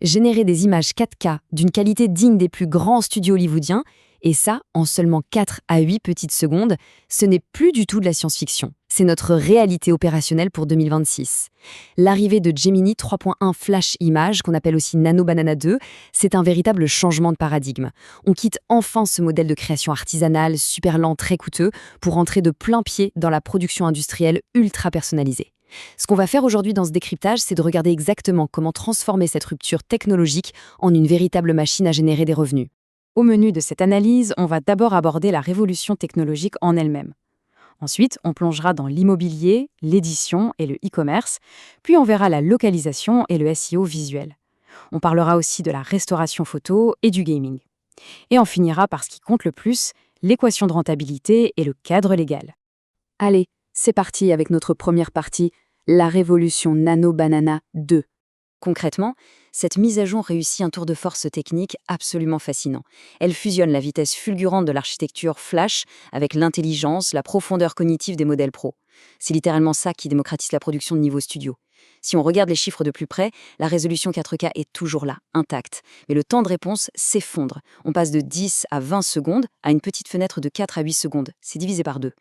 Générer des images 4K d'une qualité digne des plus grands studios hollywoodiens, et ça en seulement 4 à 8 petites secondes, ce n'est plus du tout de la science-fiction. C'est notre réalité opérationnelle pour 2026. L'arrivée de Gemini 3.1 Flash Image, qu'on appelle aussi Nano Banana 2, c'est un véritable changement de paradigme. On quitte enfin ce modèle de création artisanale, super lent, très coûteux, pour entrer de plein pied dans la production industrielle ultra personnalisée. Ce qu'on va faire aujourd'hui dans ce décryptage, c'est de regarder exactement comment transformer cette rupture technologique en une véritable machine à générer des revenus. Au menu de cette analyse, on va d'abord aborder la révolution technologique en elle-même. Ensuite, on plongera dans l'immobilier, l'édition et le e-commerce, puis on verra la localisation et le SEO visuel. On parlera aussi de la restauration photo et du gaming. Et on finira par ce qui compte le plus, l'équation de rentabilité et le cadre légal. Allez, c'est parti avec notre première partie, la révolution Nano Banana 2. Concrètement, cette mise à jour réussit un tour de force technique absolument fascinant. Elle fusionne la vitesse fulgurante de l'architecture Flash avec l'intelligence, la profondeur cognitive des modèles pro. C'est littéralement ça qui démocratise la production de niveau studio. Si on regarde les chiffres de plus près, la résolution 4K est toujours là, intacte. Mais le temps de réponse s'effondre. On passe de 10 à 20 secondes à une petite fenêtre de 4 à 8 secondes. C'est divisé par 2.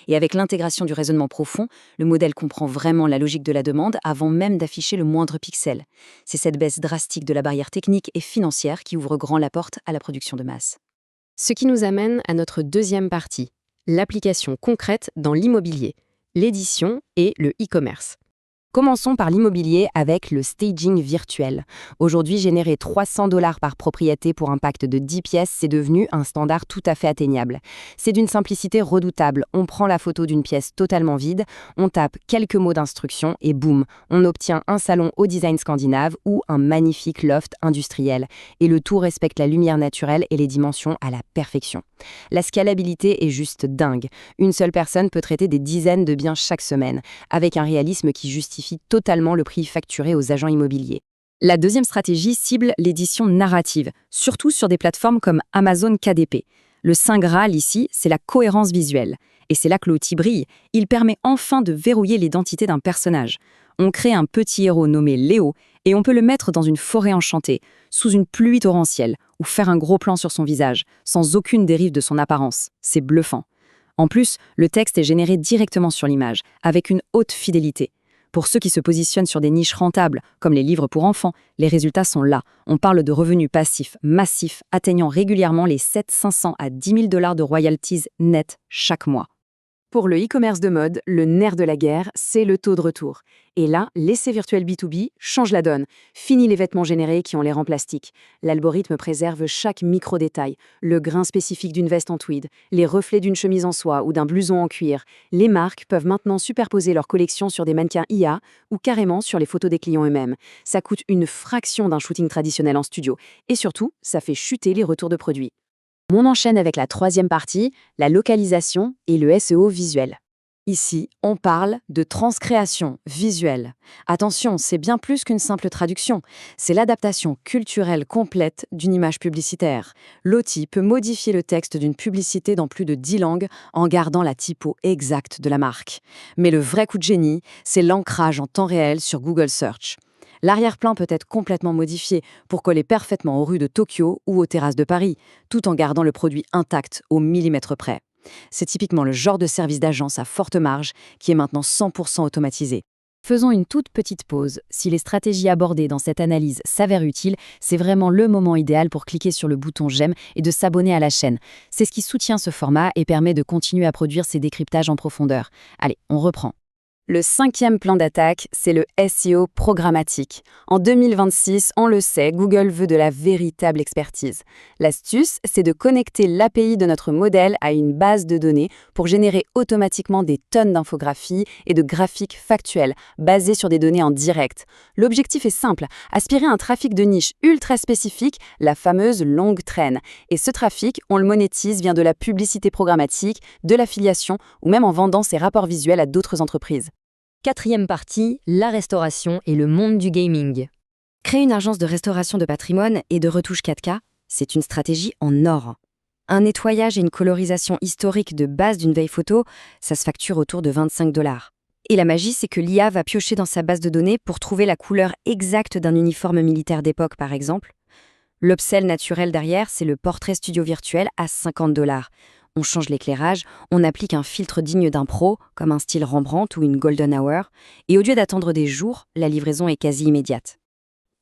Et avec l'intégration du raisonnement profond, le modèle comprend vraiment la logique de la demande avant même d'afficher le moindre pixel. C'est cette baisse drastique de la barrière technique et financière qui ouvre grand la porte à la production de masse. Ce qui nous amène à notre deuxième partie, l'application concrète dans l'immobilier, l'édition et le e-commerce. Commençons par l'immobilier avec le staging virtuel. Aujourd'hui, générer $300 par propriété pour un pacte de 10 pièces, c'est devenu un standard tout à fait atteignable. C'est d'une simplicité redoutable. On prend la photo d'une pièce totalement vide, on tape quelques mots d'instruction et boum, on obtient un salon au design scandinave ou un magnifique loft industriel. Et le tout respecte la lumière naturelle et les dimensions à la perfection. La scalabilité est juste dingue. Une seule personne peut traiter des dizaines de biens chaque semaine, avec un réalisme qui justifie totalement le prix facturé aux agents immobiliers. La deuxième stratégie cible l'édition narrative, surtout sur des plateformes comme Amazon KDP. Le saint graal ici, c'est la cohérence visuelle. Et c'est là que l'outil brille. Il permet enfin de verrouiller l'identité d'un personnage. On crée un petit héros nommé Léo et on peut le mettre dans une forêt enchantée, sous une pluie torrentielle, ou faire un gros plan sur son visage, sans aucune dérive de son apparence. C'est bluffant. En plus, le texte est généré directement sur l'image, avec une haute fidélité. Pour ceux qui se positionnent sur des niches rentables, comme les livres pour enfants, les résultats sont là. On parle de revenus passifs massifs, atteignant régulièrement les 700 à 10 000 $ de royalties nettes chaque mois. Pour le e-commerce de mode, le nerf de la guerre, c'est le taux de retour. Et là, l'essai virtuel B2B change la donne. Fini les vêtements générés qui ont l'air en plastique. L'algorithme préserve chaque micro-détail. Le grain spécifique d'une veste en tweed, les reflets d'une chemise en soie ou d'un blouson en cuir. Les marques peuvent maintenant superposer leur collection sur des mannequins IA ou carrément sur les photos des clients eux-mêmes. Ça coûte une fraction d'un shooting traditionnel en studio. Et surtout, ça fait chuter les retours de produits. On enchaîne avec la troisième partie, la localisation et le SEO visuel. Ici, on parle de transcréation visuelle. Attention, c'est bien plus qu'une simple traduction. C'est l'adaptation culturelle complète d'une image publicitaire. L'outil peut modifier le texte d'une publicité dans plus de 10 langues en gardant la typo exacte de la marque. Mais le vrai coup de génie, c'est l'ancrage en temps réel sur Google Search. L'arrière-plan peut être complètement modifié pour coller parfaitement aux rues de Tokyo ou aux terrasses de Paris, tout en gardant le produit intact au millimètre près. C'est typiquement le genre de service d'agence à forte marge qui est maintenant 100% automatisé. Faisons une toute petite pause. Si les stratégies abordées dans cette analyse s'avèrent utiles, c'est vraiment le moment idéal pour cliquer sur le bouton j'aime et de s'abonner à la chaîne. C'est ce qui soutient ce format et permet de continuer à produire ces décryptages en profondeur. Allez, on reprend. Le cinquième plan d'attaque, c'est le SEO programmatique. En 2026, on le sait, Google veut de la véritable expertise. L'astuce, c'est de connecter l'API de notre modèle à une base de données pour générer automatiquement des tonnes d'infographies et de graphiques factuels, basés sur des données en direct. L'objectif est simple, aspirer un trafic de niche ultra spécifique, la fameuse longue traîne. Et ce trafic, on le monétise via de la publicité programmatique, de l'affiliation ou même en vendant ses rapports visuels à d'autres entreprises. Quatrième partie, la restauration et le monde du gaming. Créer une agence de restauration de patrimoine et de retouches 4K, c'est une stratégie en or. Un nettoyage et une colorisation historique de base d'une vieille photo, ça se facture autour de 25 $. Et la magie, c'est que l'IA va piocher dans sa base de données pour trouver la couleur exacte d'un uniforme militaire d'époque, par exemple. L'upsell naturel derrière, c'est le portrait studio virtuel à 50 $. On change l'éclairage, on applique un filtre digne d'un pro, comme un style Rembrandt ou une Golden Hour, et au lieu d'attendre des jours, la livraison est quasi immédiate.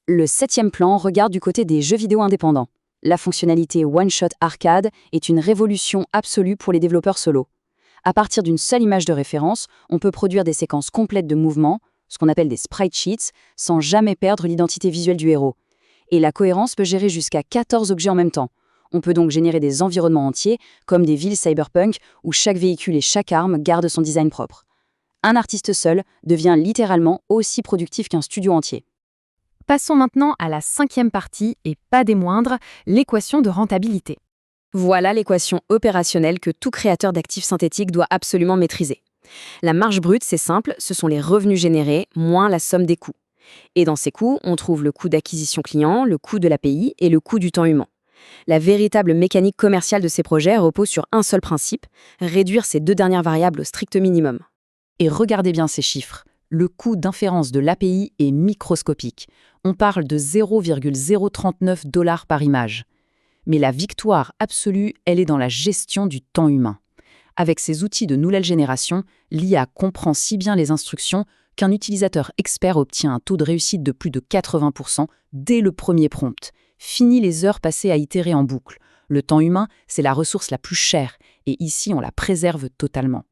Le 7e plan regarde du côté des jeux vidéo indépendants. La fonctionnalité One Shot Arcade est une révolution absolue pour les développeurs solo. À partir d'une seule image de référence, on peut produire des séquences complètes de mouvements, ce qu'on appelle des sprite sheets, sans jamais perdre l'identité visuelle du héros. Et la cohérence peut gérer jusqu'à 14 objets en même temps. On peut donc générer des environnements entiers, comme des villes cyberpunk, où chaque véhicule et chaque arme garde son design propre. Un artiste seul devient littéralement aussi productif qu'un studio entier. Passons maintenant à la 5e partie, et pas des moindres, l'équation de rentabilité. Voilà l'équation opérationnelle que tout créateur d'actifs synthétiques doit absolument maîtriser. La marge brute, c'est simple, ce sont les revenus générés moins la somme des coûts. Et dans ces coûts, on trouve le coût d'acquisition client, le coût de l'API et le coût du temps humain. La véritable mécanique commerciale de ces projets repose sur un seul principe, réduire ces deux dernières variables au strict minimum. Et regardez bien ces chiffres. Le coût d'inférence de l'API est microscopique. On parle de 0,039 $ par image. Mais la victoire absolue, elle est dans la gestion du temps humain. Avec ces outils de nouvelle génération, l'IA comprend si bien les instructions qu'un utilisateur expert obtient un taux de réussite de plus de 80% dès le premier prompt. Fini les heures passées à itérer en boucle. Le temps humain, c'est la ressource la plus chère, et ici on la préserve totalement.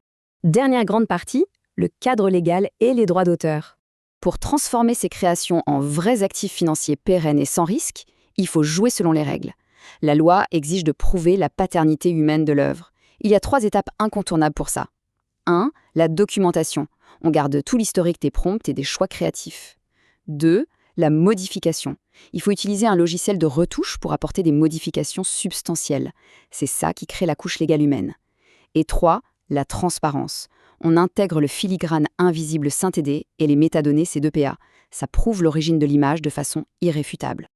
Dernière grande partie, le cadre légal et les droits d'auteur. Pour transformer ces créations en vrais actifs financiers pérennes et sans risque, il faut jouer selon les règles. La loi exige de prouver la paternité humaine de l'œuvre. Il y a 3 étapes incontournables pour ça. 1. La documentation. On garde tout l'historique des prompts et des choix créatifs. 2. La modification. Il faut utiliser un logiciel de retouche pour apporter des modifications substantielles. C'est ça qui crée la couche légale humaine. Et 3. La transparence. On intègre le filigrane invisible SynthD et les métadonnées C2PA. Ça prouve l'origine de l'image de façon irréfutable.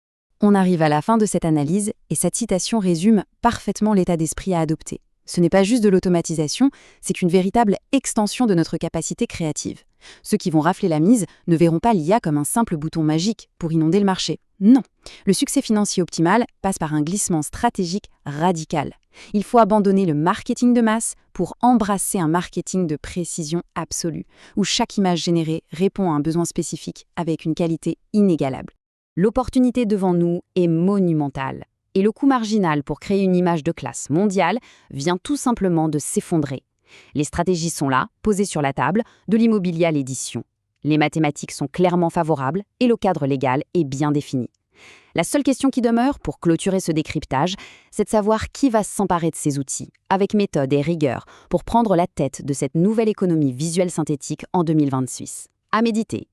On arrive à la fin de cette analyse et cette citation résume parfaitement l'état d'esprit à adopter. Ce n'est pas juste de l'automatisation, c'est une véritable extension de notre capacité créative. Ceux qui vont rafler la mise ne verront pas l'IA comme un simple bouton magique pour inonder le marché. Non, le succès financier optimal passe par un glissement stratégique radical. Il faut abandonner le marketing de masse pour embrasser un marketing de précision absolue, où chaque image générée répond à un besoin spécifique avec une qualité inégalable. L'opportunité devant nous est monumentale. Et le coût marginal pour créer une image de classe mondiale vient tout simplement de s'effondrer. Les stratégies sont là, posées sur la table, de l'immobilier à l'édition. Les mathématiques sont clairement favorables et le cadre légal est bien défini. La seule question qui demeure pour clôturer ce décryptage, c'est de savoir qui va s'emparer de ces outils, avec méthode et rigueur, pour prendre la tête de cette nouvelle économie visuelle synthétique en 2026. À méditer.